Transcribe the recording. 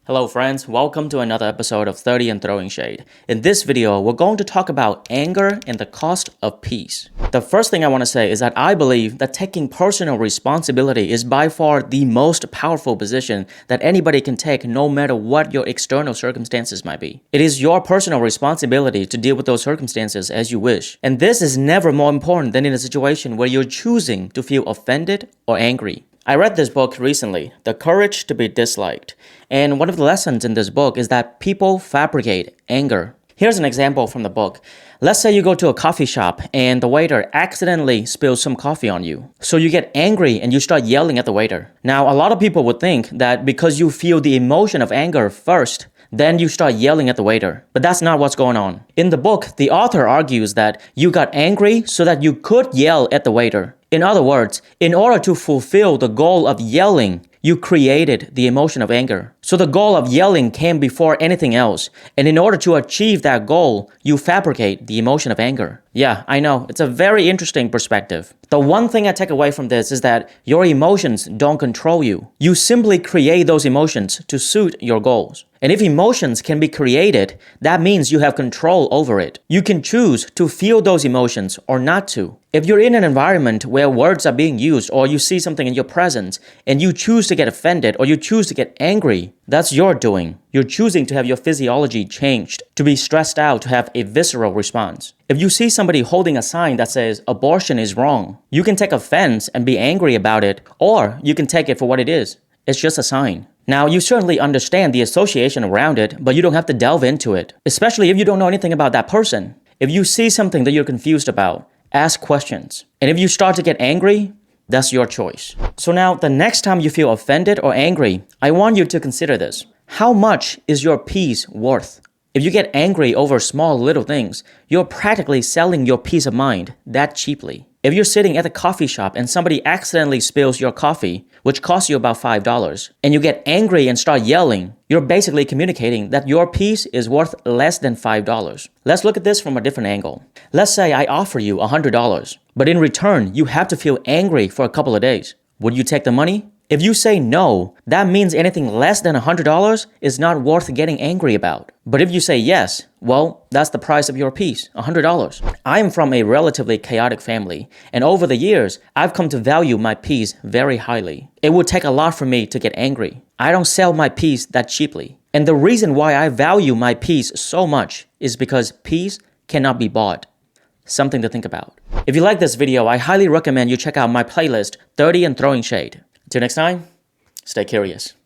Hello friends, welcome to another episode of 30 and Throwing Shade. In this video, we're going to talk about anger and the cost of peace. The first thing I want to say is that I believe that taking personal responsibility is by far the most powerful position that anybody can take no matter what your external circumstances might be. It is your personal responsibility to deal with those circumstances as you wish. And this is never more important than in a situation where you're choosing to feel offended or angry. I read this book recently, The Courage to be Disliked, and one of the lessons in this book is that people fabricate anger. Here's an example from the book. Let's say you go to a coffee shop and the waiter accidentally spills some coffee on you. So you get angry and you start yelling at the waiter. Now, a lot of people would think that because you feel the emotion of anger first, then you start yelling at the waiter. But that's not what's going on. In the book, the author argues that you got angry so that you could yell at the waiter. In other words, in order to fulfill the goal of yelling, you created the emotion of anger. So the goal of yelling came before anything else. And in order to achieve that goal, you fabricate the emotion of anger. Yeah, I know, it's a very interesting perspective. The one thing I take away from this is that your emotions don't control you. You simply create those emotions to suit your goals. And if emotions can be created, that means you have control over it. You can choose to feel those emotions or not to. If you're in an environment where words are being used or you see something in your presence and you choose to get offended or you choose to get angry, that's your doing. You're choosing to have your physiology changed, to be stressed out, to have a visceral response. If you see somebody holding a sign that says abortion is wrong, you can take offense and be angry about it, or you can take it for what it is. It's just a sign. Now, you certainly understand the association around it, but you don't have to delve into it, especially if you don't know anything about that person. If you see something that you're confused about, ask questions. And if you start to get angry, that's your choice. So now, the next time you feel offended or angry, I want you to consider this. How much is your peace worth? If you get angry over small little things, you're practically selling your peace of mind that cheaply. If you're sitting at a coffee shop and somebody accidentally spills your coffee, which costs you about $5, and you get angry and start yelling, you're basically communicating that your peace is worth less than $5. Let's look at this from a different angle. Let's say I offer you $100, but in return, you have to feel angry for a couple of days. Would you take the money? If you say no, that means anything less than $100 is not worth getting angry about. But if you say yes, well, that's the price of your peace, $100. I'm from a relatively chaotic family, and over the years, I've come to value my peace very highly. It would take a lot for me to get angry. I don't sell my peace that cheaply. And the reason why I value my peace so much is because peace cannot be bought. Something to think about. If you like this video, I highly recommend you check out my playlist, 30 and Throwing Shade. Until next time, stay curious.